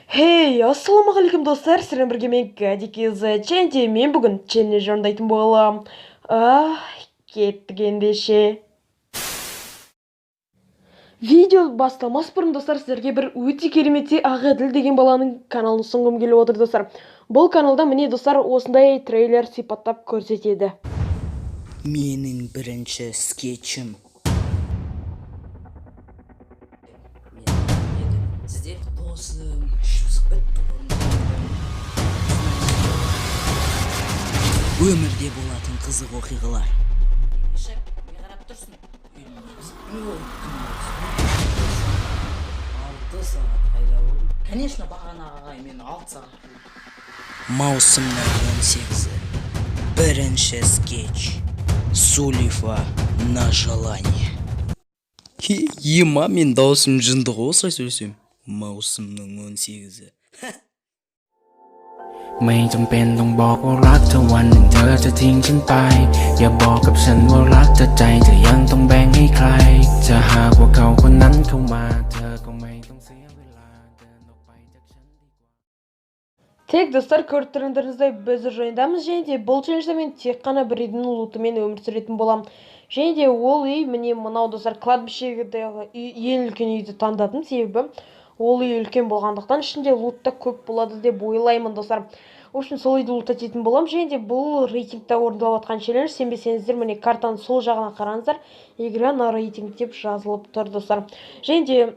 Хей, ассалаумағалейкум достар, сіздермен бірге мен Кәдекез және мен бүгін челлендж орындайтын болам. Кеттік ендеше. Видео басталмас бұрын достар, сіздерге бір өте кереметте Ақәділ деген баланың каналын ұсынғым келіп отыр достар. Бұл каналда міне достар осындай трейлер сипаттап көрсетеді. Менің бірінші скетчім. Сіздер досым, өмірде болатын қызық оқиғалар. Қарап тұрсын. 6 сағат қайда болдым? Конечно, бағанағы мен 6 сағат. Маусымның 18-і. Бірінші скетч. Сулифа на желание. Ема, мен даусым жындығы осылай сөйлесем. Маусымның 18-і. ไม่จำเป็นต้องบอกว่ารักเธอวันหนึ่งเธอจะทิ้งฉันไปอย่าบอกกับฉันว่ารักเธอใจเธอยังต้องแบ่งให้ใครจะหากว่าเขาคนนั้นเข้ามาเธอก็ไม่ต้องเสียเวลาเดินออกไปจากฉันดีกว่า Тек достар, көріп тұрғандарыңыздай біз жайындамыз және де бұл челленджде мен тек қана бір үйдің лутымен өмір сүретін болам. Және де ол үй міне мынау достар кладбищедегі ең үлкен үйді таңдадым, себебі ол үй үлкен болғандықтан ішінде лутта көп болады деп ойлаймын достар. В общем, сол үйді лутта ететін болам. және де бұл рейтингте орындалып жатқан челлендж. Сенбесеңіздер, міне картаның сол жағына қараңыздар, игра на рейтинг деп жазылып тұр достар. Және де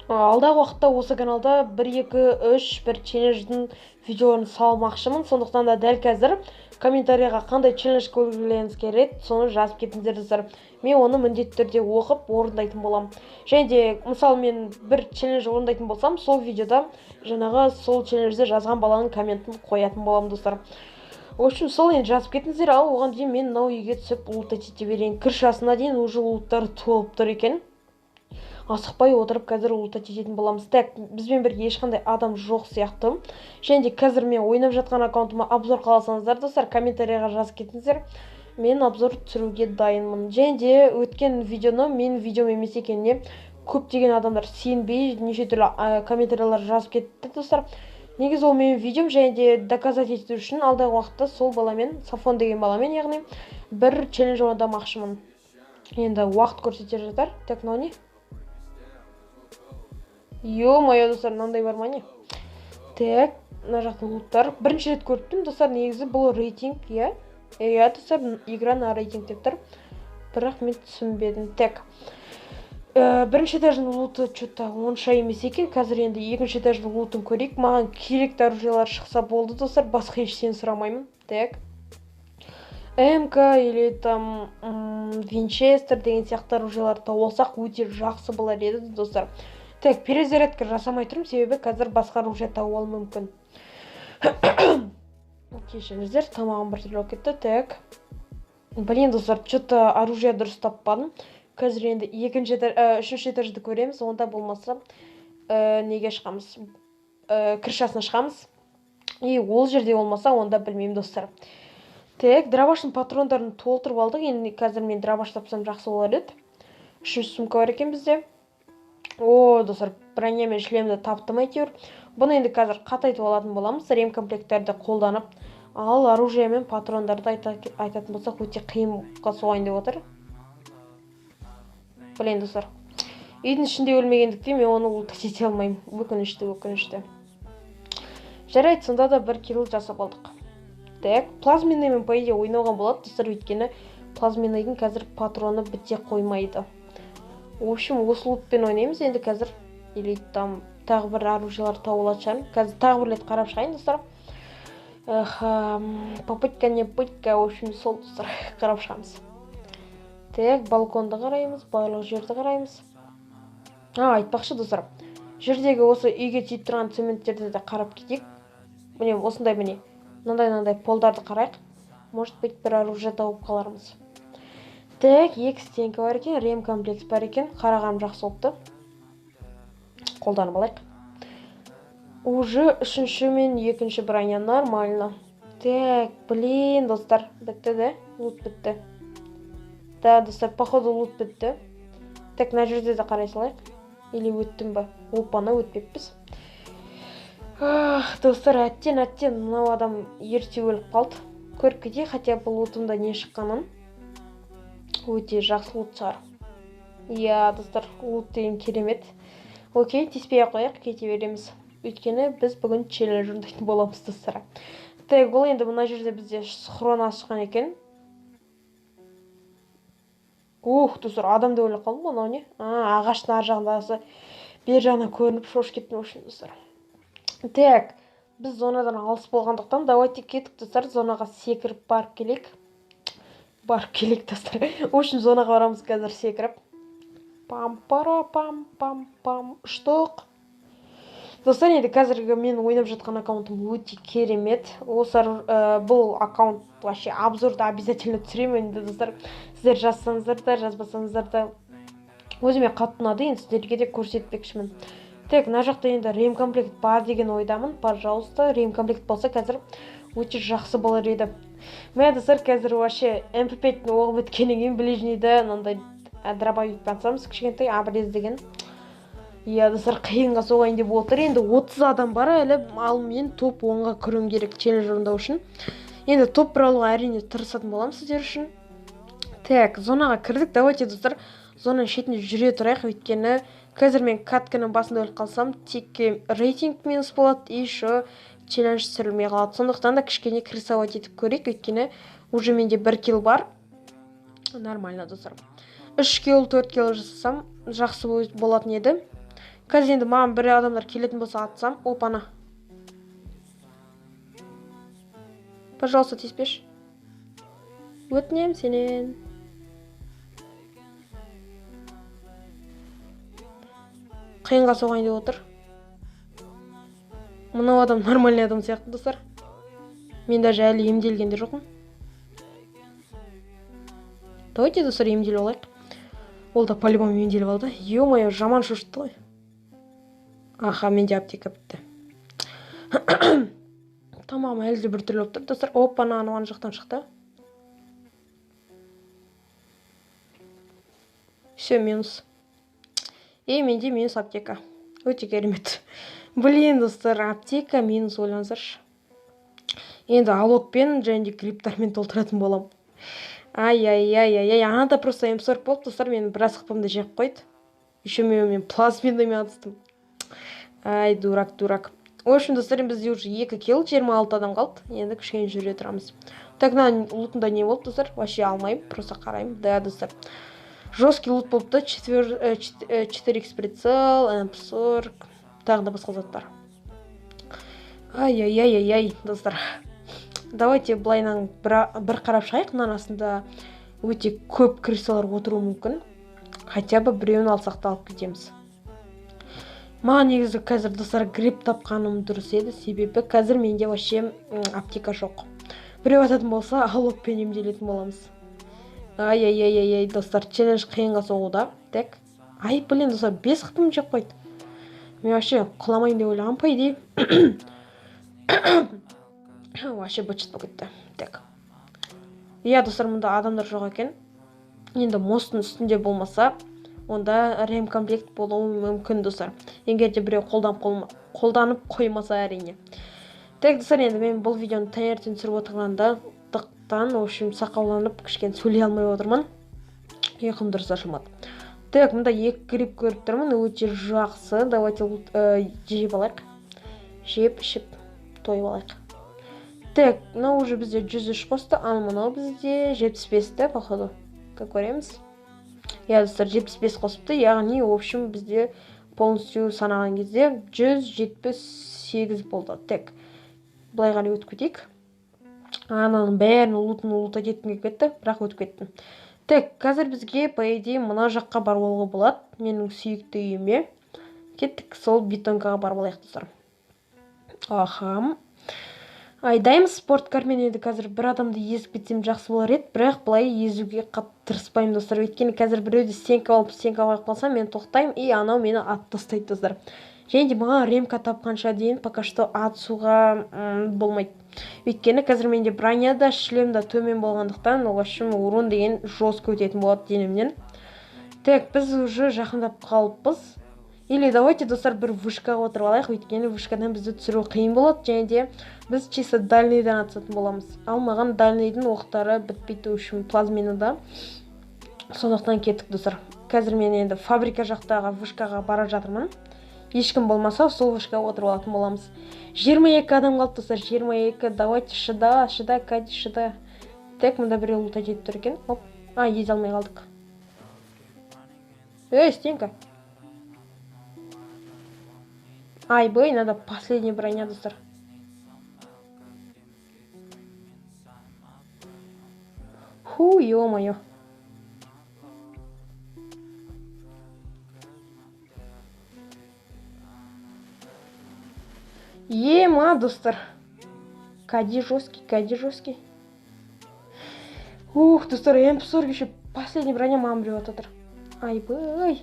алдағы уақытта осы каналда 1, 2, 3 бір челлендждің видеоларын салмақшымын. Сондықтан да дәл қазір комментарийға қандай челлендж көргілеріңіз келеді, соны жазып кетіңіздер достар. Мен оны міндетті түрде оқып орындайтын болам. Және де мысалы мен бір челлендж орындайтын болсам, сол видеода жаңағы сол челленджді жазған баланың комментін қоятын болам достар. В общем, сол енді жазып кетіңіздер, ал оған дейін мен мынау үйге түсіп лут ете берейін. Кіршасына дейін уже луттар толып тұр екен. Асықпай отырып қазір лут ететін боламыз. Так, бізбен бірге ешқандай адам жоқ сияқты. Және де қазір мен ойнап жатқан аккаунтыма обзор қаласаңыздар достар, комментарийға жазып кетіңіздер. Мен обзор түсіруге дайынмын. Және де өткен видеоны мен видеом емес екеніне көптеген адамдар сенбей неше түрлі комментарийлер жазып кетті достар. Негізі ол менің видеом, және де доказать ету үшін алдағы уақытта сол баламен, Сафон деген баламен, яғни бір челлендж орындамақшымын. Енді уақыт көрсете жатар. Так, мынау не? Ё-моё достар, мынандай бар ма не? Так, мына жақта луттар. Бірінші рет көрдім достар, негізі бұл рейтинг, иә? Достар, игра на рейтинг деп тұр. Бірақ мен түсінбедім. Так. Бірінші этаждың луты что-то онша емес екен. Қазір енді екінші этаждың лутын көрейік. Маған керекті оружиялар шықса болды достар, басқа ештеңе сұрамаймын. Так. МК или там Винчестер деген сияқты оружиялар тауып өте жақсы болар еді достар. Так, перезарядка жасамай тұрмын, себебі қазір басқа оружие тауып алуым мүмкін. Кешіріңіздер, тамағым бір түрлі кетті. Так. Блин, достар, что-то оружие дұрыс таппадым. Қазір енді үшінші этажды көреміз, онда болмаса неге шығамыз? Кіршасына шығамыз. И ол жерде болмаса, онда білмеймін достар. Так, дробаштың патрондарын толтырып алдық. Енді қазір мен дробаш тапсам жақсы болар еді. Үшінші сумка бар екен бізде. О, достар, броня мен шлемді таптым әйтеуір. Бұны енді қазір қатайтып алатын боламыз. Ремкомплекттерді қолданып, ал оружие мен патрондарды айтатын болсақ өте қиынға соғайын деп отыр. Блин, достар. Үйдің ішінде өлмегендіктен мен оны лут ете алмаймын. Өкінішті. Жарайды, сонда да бір килл жасап алдық. Так, плазменныймен по идее ойнауға болады, достар, өйткені плазменныйдың қазір патроны біте қоймайды. В общем, осы лутпен ойнаймыз енді қазір. Или там тағы бір оружиялар тауып шығармын. Қазір тағы бір рет қарап шығайын, достар. Попытка не пытка, в общем, сол достар, қарап шығамыз. Так, балконды қараймыз, барлық жерді қараймыз. Айтпақшы достар, жердегі осы үйге тиіп тұрған цементтерді де қарап кетейік. Міне, осындай міне, мынандай полдарды қарайық. Может быть, бір оружие тауып қалармыз. Так, екі стенка бар екен, ремкомплекс бар екен. Қарағам жақсы болыпты. Қолданып алайық. Уже үшінші мен екінші броня нормально. Так, блин, достар, бітті де? Лут бітті. Да, достар, походу лут бітті. Так, мына жерде де қарай салайық. Или өттім ба? Опана, өтпеппіз. Достар, әттен мынау адам ерте өліп қалды. Көріп кетейік, хотя бұл лутымда не шыққанын. Өте жақсы лут шығар. Иә, достар, лут деген керемет. Окей, теспей қояйық, кете береміз. Өйткені біз бүгін челлендж орындайтын боламыз, достар. Так, ол енді мына жерде бізде схрон ашқан екен. Достар, адам да өліп қалды, мынау не? Ағаштың ар жағындағысы бер жағынан көрініп шошып кеттім үшін, достар. Так, біз зонадан алыс болғандықтан, давайте кеттік, достар, зонаға секіріп барып келек, достар. Үшін зонаға барамыз қазір секіріп. Пам-пара-пам-пам-пам. Ұштық. Достар, енді қазіргі мен ойнап жатқан аккаунтым өте керемет. Бұл аккаунт вообще обзорда обязательно түсіремін енді, достар. Сіздер жазсаңыздар да, жазбасаңыздар да өзіме қатты ұнады, енді сіздерге де көрсетпекшімін. Так, мына жақта енді ремкомплект бар деген ойдамын. Пожалуйста, ремкомплект болса қазір өте жақсы болар еді. Мен, достар, қазір вообще MP5-ні оғып өткеннен кейін ближнейді мынандай дробовик атсамыз, кішкентай обрез деген. Иә, достар, қиынға соғайын деп отыр. Енді 30 адам бар әлі, ал мен топ 10-ға кіруім керек челлендж орындау үшін. Енді топ бір алуға әрине тырысатын боламын сіздер үшін. Так, зонаға кірдік. Давайте, достар, зонаның шетінде жүре тұрайық, өйткені қазір мен катканың басында өліп қалсам, тек рейтинг минус болады, и еще челлендж түсірілмей қалады. Сондықтан да кішкене крисовать етіп көрейік, өйткені уже менде 1 килл бар. Нормально, достар. 3 килл, 4 килл жасасам жақсы болатын еді. Қазір енді маған бір адамдар келетін болса атсам, опана. Пожалуйста, теспеш. Өтінем сенен. Қиынға соғайын деп отыр. Мынау адам нормальный адам сияқты, достар. Мен даже әлі емделгенде жоқпын. Давайте, достар, емделіп алайық. Ол да по-любому емделіп алды. Ё-моё, жаман шошытты ғой. Аха, менде аптека бітті. Тамам, әлі де бір түрлі болып тұр, достар. Опана, ануан жақтан шықты. Все, минус. Менде минус аптека. Өте керемет. Блин, достар, аптека минус ойлаңыздаршы. Енді алокпен және криптармен толтыратын болам. Ай, анада просто М40 болып, достар, мен біраз қыпымды жеп қойды. Еще мен плазминныймен атыстым. Ай, дурак. Ой, үшін, достар, бізде уже 2 килл, 26 адам қалды. Енді кішкене жүре тұрамыз. Так, лутында не болды, достар? Вообще алмайым, просто қарайым. Да, достар. Жесткий лут болыпты, 4х прицел, MP40, тағы да басқа заттар. Ай, достар. Давайте былайынан бір қарап шығайық, мынаның астында өте көп крисалар отыруы мүмкін. Хотя бы біреуін алсақ та алып кетеміз. Маған негізі қазір, достар, грипп тапқаным дұрыс еді, себебі қазір менде вообще аптека жоқ. Біреу ататын болса, алокпен емделетін боламыз. Ай, достар, челлендж қиынға соғуда. Так. Ай, блин, достар, 5 қыпым жеп қойды. Мен вообще құламайын деп ойлағам, по идее. Вообще бычыт болып кетті. Так. Иә, достар, мұнда адамдар жоқ екен. Енді мостың үстінде болмаса, онда ремкомплект болуы мүмкін, достар. Егер де біреу қолданып қоймаса әрине. Так, достар, енді мен бұл видеоны таңертең түсіріп отырғанда в общем, сақауланып, кішкене сөйлей алмай отырмын. Ұйқым дұрыс ашылмады. Так, мұнда 2 грипп көріп тұрмын, өте жақсы. Давайте жеп алайық. Жеп, тойып алайық. Так, мынау уже бізде 103 қосты, ал мынау бізде 75-ті, походу. Как көреміз? Я, достар, 75 қосыпты, яғни, в общем, бізде полностью санаған кезде 178 болды. Так, былай ғали өтіп кетейік. Ананың бәрін лута кеткім кетті, бірақ өтіп кеттім. Так, қазір бізге, по идее, мына жаққа баруға болады. Менің сүйікті үйіме. Кеттік, сол бетонкаға барып алайық, достар. Ахам. Айдаймыз спорткармен енді қазір бір адамды езіп кетсем жақсы болар еді, бірақ былай езуге қатты тырыспаймын, достар. Өйткені қазір біреуді стенка алып қойып қалсам, мен тоқтаймын, и анау мені ат тастайды, достар. Және де маған ремка тапқанша дейін пока что атысуға болмайды. Өйткені қазір менде броняда, шлемда төмен болғандықтан, в общем, урон деген жестко өтетін болады денемнен. Так, біз уже жақындап қалыппыз. Или давайте достар бір вышкаға отырып алайық, өйткені вышкадан бізді түсіру қиын болады, және де біз чисто дальныйдан атысатын боламыз. Ал маған дальныйдың оқтары бітпейту үшін плазминада. Сондықтан кеттік достар. Қазір мен енді фабрика жақтағы вышкаға бара жатырмын. Ешкім болмаса сол вышкаға отырып алатын боламыз. 22 адам қалды достар, 22. Давайте шыда, Кади, шыда. Так, мұнда біреу лута жетіп тұр екен. Оп, ете алмай қалдық. Стенка. Бэй, надо последняя броня, достар. Ё-моё. Ема, достар. Кади жесткий. Достар, МП-40 еще последняя броня маған біреу ататыр. Бэй.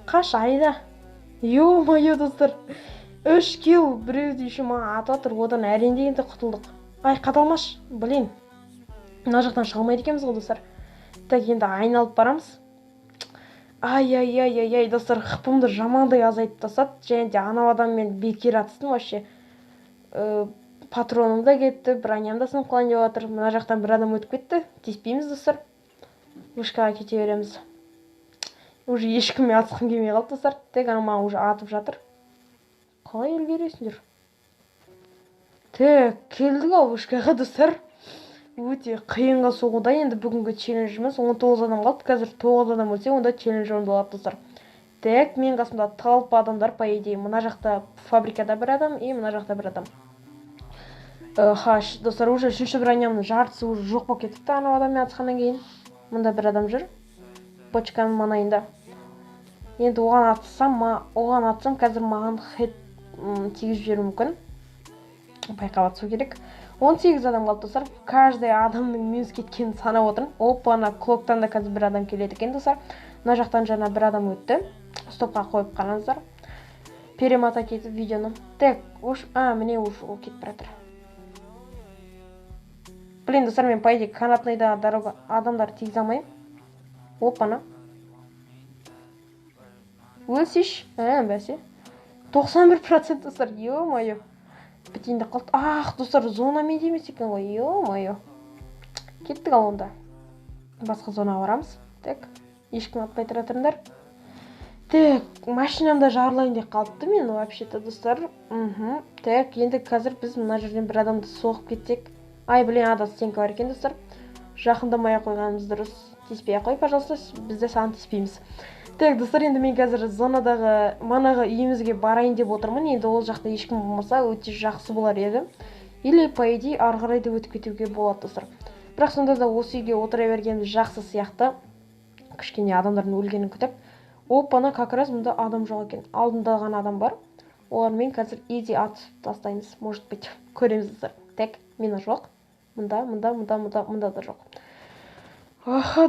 Қаш, айда. Ё-моё, достар. 3 килл біреуді еще маған ататыр, одан әрен дегенде құтылдық. Қаталмаш, блин. Мына жақтан шығалмайды екенбіз ғой, достар. Так, енді айналып барамыз. Достар, қыпымды жамандай азайтып тастады. Және де анау адаммен бекер атыстым вообще. Патроным да кетті, броням да сынып қалайын деп жатыр. Мына жақтан бір адам өтіп кетті. Теспейміз, достар. Вышкаға кете береміз. Уже ешкіммен атысқым келмей қалды, достар. Тек ана маған уже атып жатыр. Қалай үлгересіңдер? Так, келдік ал вышкаға, достар. Өте қиынға соғуда. Енді бүгінгі челленджіміз 19 адам қалды. Қазір 9 адам өлсе, онда челлендж орынды болады, достар. Так, мен қасымда талып адамдар, по идее. Мына жақта фабрикада бір адам, и мына жақта бір адам. Достар, уже үшінші бронямның жартысы уже жоқ болып кетіпті анау адаммен атысқаннан кейін. Мұнда бір адам жүр. Почканың маңайында. Енді оған атсам, қазір маған хед тигізіп жіберуі мүмкін. Байқап атсу керек. 18 адам қалды, достар. Каждый адамның минус кеткенін санап отырмын. Ана клоктан да қазір бір адам келеді екен, достар. Мына жақтан жаңа бір адам өтті. Стопқа қойып қараңыздар. Перемотать етіп видеоны. Так, міне ол кетіп баратыр. Блин, достар, мен по идее канатныйдағы дорога адамдар тигізе алмайым. Ана. Өлсеш? Бәсе. 91%, достар, ё-моё. Бітейінде қалды. Достар, зона мен демес екен ғой, ё-моё. Кеттік ал онда. Басқа зонаға барамыз. Так, ешкім атпай тұратырындар. Так, машинамда жарылайын деп қалыпты мен вообще-то, достар. Так, енді қазір біз мына жерден бір адамды соғып кетсек. Блин, ада стенка бар екен, достар. Жақындамай қойғанымыз дұрыс. Теспей қой, пожалуйста, біз де саған теспейміз. Так, достар, енді мен қазір зонадағы манағы үйімізге барайын деп отырмын. Енді ол жақта ешкім болмаса өте жақсы болар еді. Или, по идее, ары қарай да өтіп кетуге болады, достар. Бірақ сонда да осы үйге отыра бергеніміз жақсы сияқты. Кішкене адамдардың өлгенін күтіп. Ана как раз мұнда адам жоқ екен. Алдында ғана адам бар. Олармен қазір изи атып тастаймыз. Может быть, көреміз, достар. Так, мина жоқ. Мұнда да жоқ.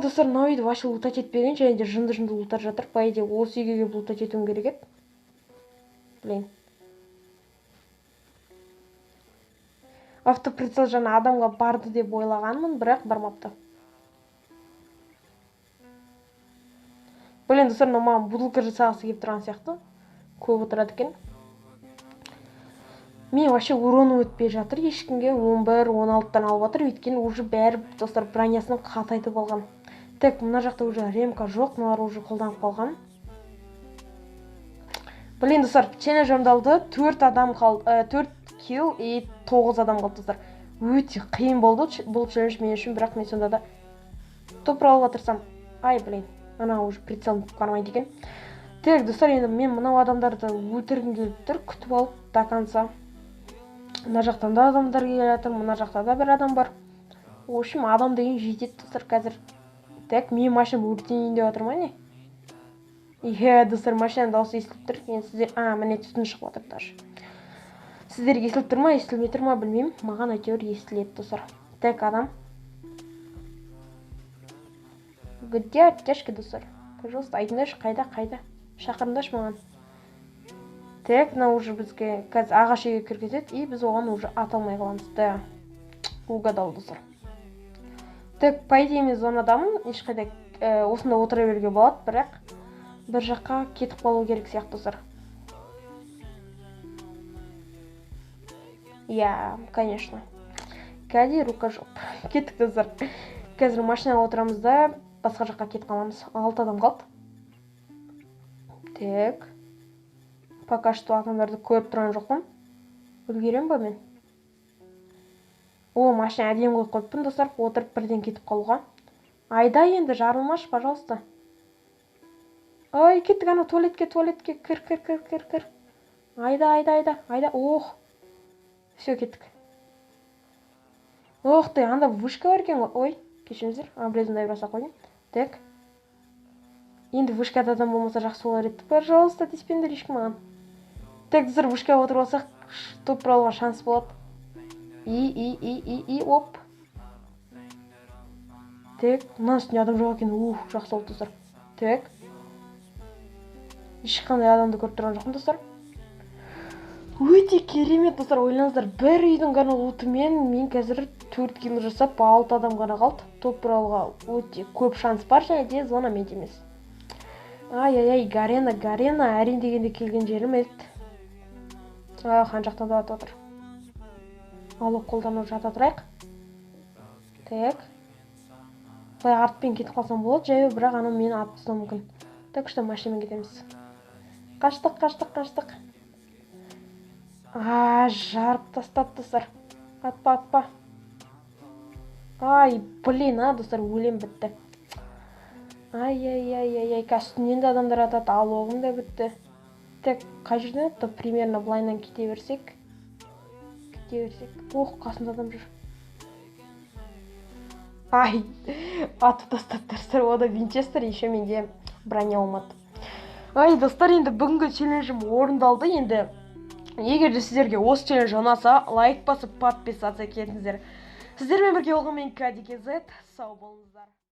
Достар, мынау үйді вообще лутать етпеген, және де жынды лутар жатыр. По идее, осы үйге келіп лутать етуім керек еді. Блин. Автоприцел жаңа адамға барды деп ойлағанмын, бірақ бармапты. Блин, достар, маған бутылка жасағысы келіп тұрған сияқты. Көп отырады екен. Мен вообще уроны өтпей жатыр, ешкімге 11-16-тан алып жатыр, өйткені уже бәрі, достар, бронясының қатайтып алған. Так, мына жақта уже ремка жоқ, мыналар уже қолданып қалған. Блин, достар, челлендж орындалды, 4 адам қалды, 4 килл и 9 адам қалды, достар. Өте қиын болды бұл челлендж мен үшін, бірақ мен сонда да топыр алуға тырысам. Блин, ана уже прицел қармайды екен. Так, достар, енді мен мынау адамдарды өлтіргім келіп тұр, күтіп алып до конца. Мына жақтан да адамдар келе жатыр, мына жақта да бір адам бар. В общем, адам деген жетеді, достар, қазір. Так, мен машинам өртенейін деп жатыр ма не? Достар, машинаның дауысы естіліп тұр. Енді сіздер, міне түтін шығып отыр даже. Сіздерге естіліп тұр ма, естілмей тұр ма, білмеймін. Маған әйтеуір естіледі, достар. Так, адам. Где оттяжки, достар? Пожалуйста, айтыңдаршы, қайда? Шақырыңдаршы маған. Так, мына уже бізге қазір ағаш үйге кіргізеді, и біз оған уже ата алмай қаламыз. Да, угадал, достар. Так, по идее, мен зонадамын, ешқайда осында отыра беруге болады, бірақ бір жаққа кетіп қалу керек сияқты достар. Я, конечно. Кәде рука жоп. Кеттік достар. Қазір машинаға отырамыз да басқа жаққа кетіп қаламыз. 6 адам қалды. Так. Пока что адамдарды көріп тұрған жоқпын. Үлгерем ба мен? О, машина әдем қойып қойыппын достар. Отырып бірден кетіп қалуға. Айда енді жарылмаш, пожалуйста. Ой, кеттік ана туалетке. Кір. Айда. Ох. Все, кеттік. Ох ты, анда вышка бар екен ғой. Ой, кешіріңіздер. Обрезандай браса қойдым. Так. Енді вышкада адам болмаса жақсы болар еді. Пожалуйста, тиіспеңдер ешкім маған. Так, достар, вышкаға отырып алсақ, топ бұралуға шанс болады. Оп. Так, мына үстінде адам жоқ екен. Жақсы болды достар. Так. Ешқандай адамды көріп тұрған жоқпын достар. Өте керемет достар, ойлаңыздар, бір үйдің ғана лутымен мен қазір 4 кило жасап 6 адам ғана қалды. Топ бұралуға өте көп шанс бар, және де зона мен емес. Ай, Гарена, әрен дегенде келген жерім еді. Қан жақтан да отыр. Алу қолданып жата тұрайық. Так. Былай артпен кетіп қалсам болады, жай бірақ анау мені атып тастауы мүмкін. Так что машинамен кетеміз. Қаштық. Жарып тастады достар. Атпа. Ай, блин, достар, өлем бітті. Ай, кәстінен де адамдар атады, алуым да бітті. Так, қай жерден атты? Примерно былайынан кете берсек. Ох, қасында адам жүр. Ай, атып тастады достар, ода Винчестер, еще менде броня болмады. Ай, достар, енді бүгінгі челленджім орындалды. Енді егер де сіздерге осы челлендж ұнаса, лайк басып, подписаться етіңіздер. Сіздермен бірге болған мен KDKZ, сау болыңыздар.